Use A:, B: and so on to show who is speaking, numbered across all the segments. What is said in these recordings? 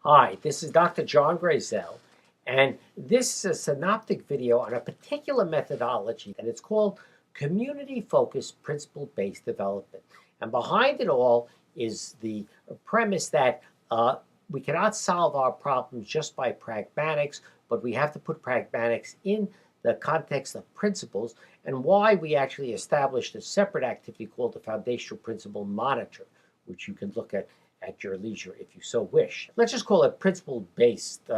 A: Hi, this is Dr. John Grazel, and this is a synoptic video on a particular methodology, and it's called community-focused principle-based development. And behind it all is the premise that we cannot solve our problems just by pragmatics, but we have to put pragmatics in the context of principles, and why we actually established a separate activity called the Foundational Principle Monitor, which you can look at your leisure if you so wish. Let's just call it principle-based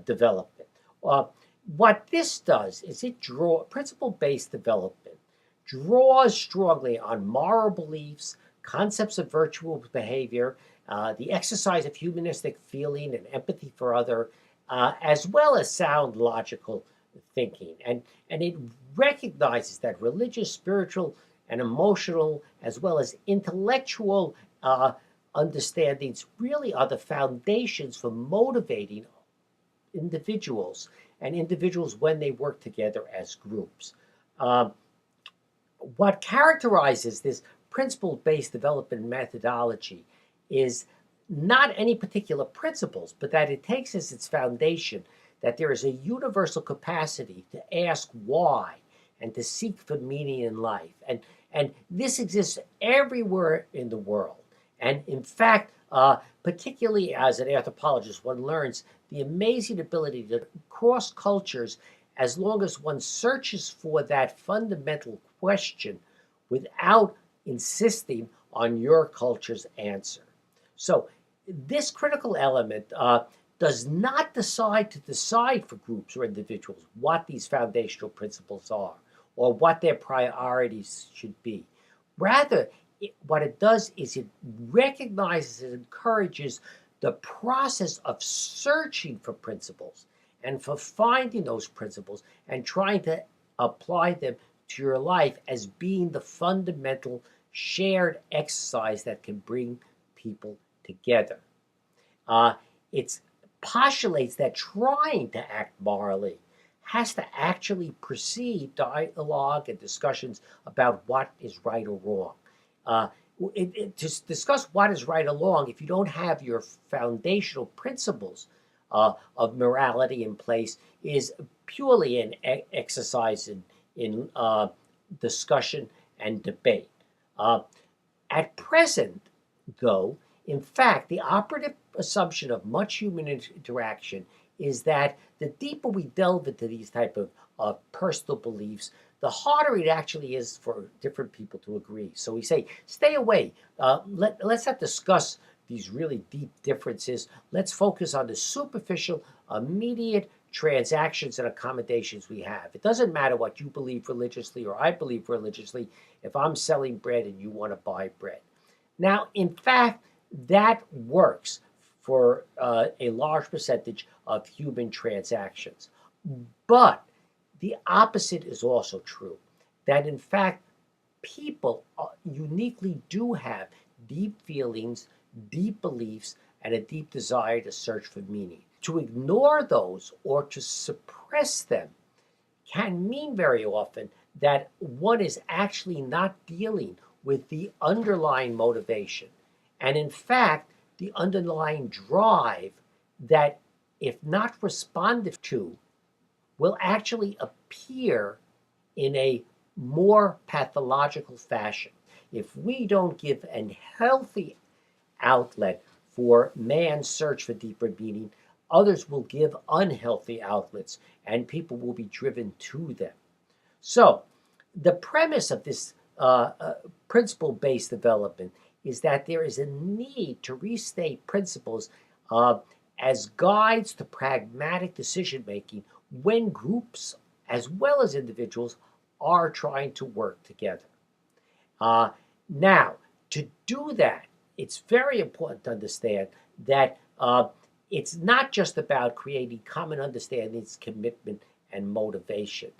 A: development. What this does is principle-based development draws strongly on moral beliefs, concepts of virtuous behavior, the exercise of humanistic feeling and empathy for other, as well as sound logical thinking. And it recognizes that religious, spiritual, and emotional, as well as intellectual understandings really are the foundations for motivating individuals and individuals when they work together as groups. What characterizes this principle-based development methodology is not any particular principles, but that it takes as its foundation that there is a universal capacity to ask why and to seek for meaning in life. And this exists everywhere in the world. And in fact, particularly as an anthropologist, one learns the amazing ability to cross cultures as long as one searches for that fundamental question without insisting on your culture's answer. So this critical element does not decide for groups or individuals what these foundational principles are or what their priorities should be. Rather, what it does is it recognizes and encourages the process of searching for principles and for finding those principles and trying to apply them to your life as being the fundamental shared exercise that can bring people together. It postulates that trying to act morally has to actually precede dialogue and discussions about what is right or wrong. To discuss what is right or wrong, if you don't have your foundational principles of morality in place, is purely an exercise in discussion and debate. At present, though, in fact, the operative assumption of much human interaction is that the deeper we delve into these type of personal beliefs, the harder it actually is for different people to agree. So we say, stay away. Let's not discuss these really deep differences. Let's focus on the superficial, immediate transactions and accommodations we have. It doesn't matter what you believe religiously or I believe religiously if I'm selling bread and you want to buy bread. Now, in fact, that works for a large percentage of human transactions. But the opposite is also true, that in fact, people uniquely do have deep feelings, deep beliefs, and a deep desire to search for meaning. To ignore those or to suppress them can mean very often that one is actually not dealing with the underlying motivation. And in fact, the underlying drive that, if not responded to, will actually appear in a more pathological fashion. If we don't give a healthy outlet for man's search for deeper meaning, others will give unhealthy outlets and people will be driven to them. So, the premise of this principle-based development is that there is a need to restate principles as guides to pragmatic decision-making when groups, as well as individuals, are trying to work together. Now, to do that, it's very important to understand that it's not just about creating common understandings, commitment, and motivation.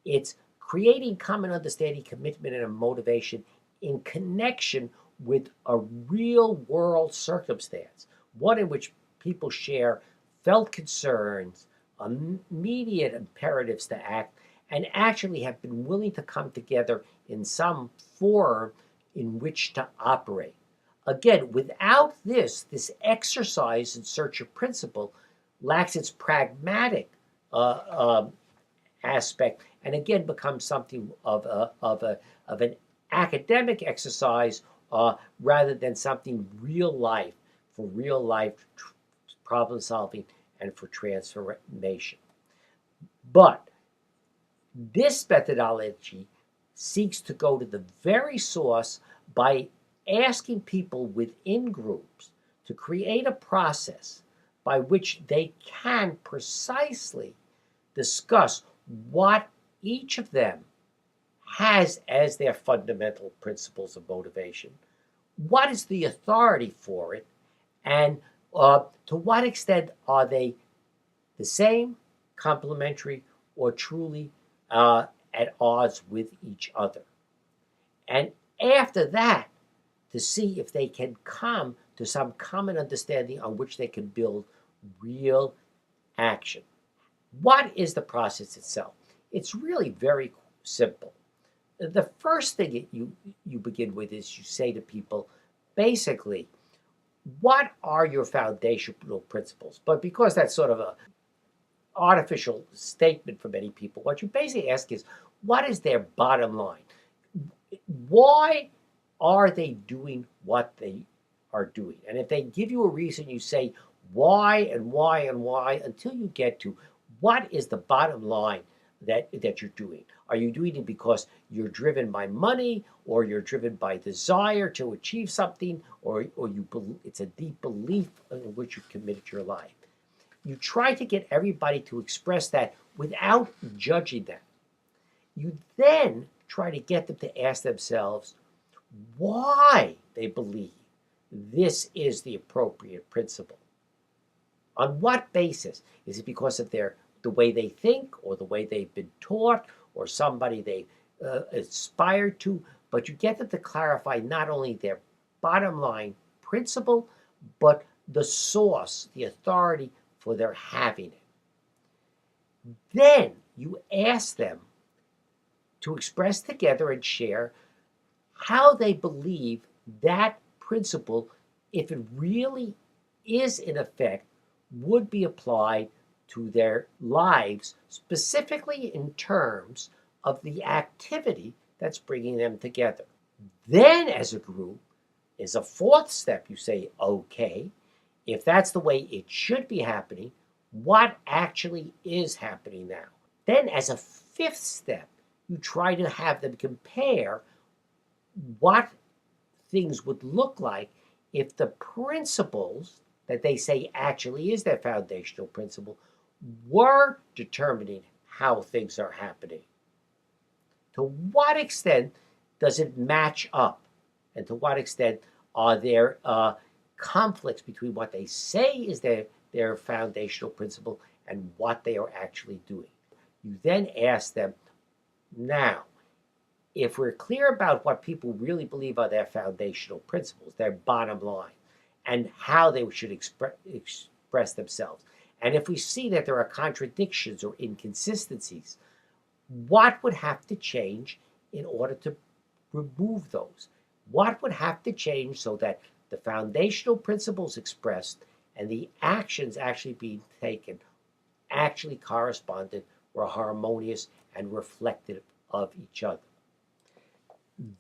A: It's creating common understanding, commitment, and motivation in connection with a real world circumstance, one in which people share felt concerns, immediate imperatives to act, and actually have been willing to come together in some form in which to operate. Again, without this exercise in search of principle lacks its pragmatic uh, um, aspect, and again becomes something of an academic exercise rather than something real life for real life problem solving and for transformation. But this methodology seeks to go to the very source by asking people within groups to create a process by which they can precisely discuss what each of them has as their fundamental principles of motivation, what is the authority for it, and to what extent are they the same, complementary, or truly at odds with each other. And after that, to see if they can come to some common understanding on which they can build real action. What is the process itself? It's really very simple. The first thing you begin with is you say to people, basically, what are your foundational principles? But because that's sort of a artificial statement for many people, what you basically ask is, what is their bottom line? Why are they doing what they are doing? And if they give you a reason, you say why and why and why until you get to what is the bottom line that you're doing. Are you doing it because you're driven by money, or you're driven by desire to achieve something, or it's a deep belief in which you've committed your life? You try to get everybody to express that without judging them. You then try to get them to ask themselves why they believe this is the appropriate principle. On what basis? Is it because of the way they think, or the way they've been taught, or somebody they aspired to? But you get them to clarify not only their bottom line principle, but the source, the authority for their having it. Then you ask them to express together and share how they believe that principle, if it really is in effect, would be applied to their lives, specifically in terms of the activity that's bringing them together. Then, as a group, is a fourth step. You say, okay, if that's the way it should be happening, what actually is happening now? Then, as a fifth step, you try to have them compare what things would look like if the principles that they say actually is their foundational principle were determining how things are happening. To what extent does it match up? And to what extent are there conflicts between what they say is their foundational principle and what they are actually doing? You then ask them, now, if we're clear about what people really believe are their foundational principles, their bottom line, and how they should express themselves, and if we see that there are contradictions or inconsistencies, what would have to change in order to remove those? What would have to change so that the foundational principles expressed and the actions actually being taken actually corresponded, were harmonious, and reflective of each other?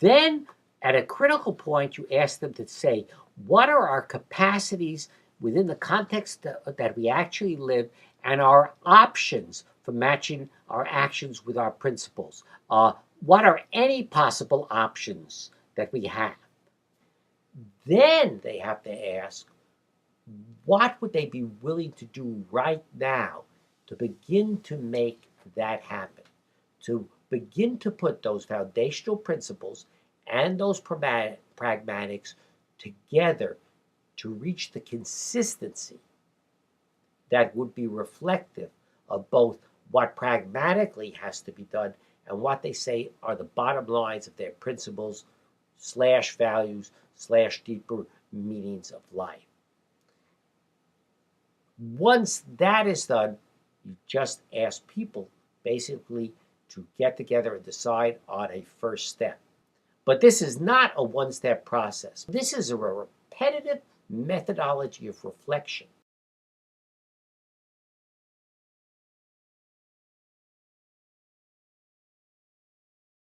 A: Then, at a critical point, you ask them to say, what are our capacities within the context that we actually live, and our options for matching our actions with our principles? What are any possible options that we have? Then they have to ask, what would they be willing to do right now to begin to make that happen? To begin to put those foundational principles and those pragmatics together to reach the consistency that would be reflective of both what pragmatically has to be done and what they say are the bottom lines of their principles / values / deeper meanings of life. Once that is done, you just ask people basically to get together and decide on a first step. But this is not a one-step process. This is a repetitive methodology of reflection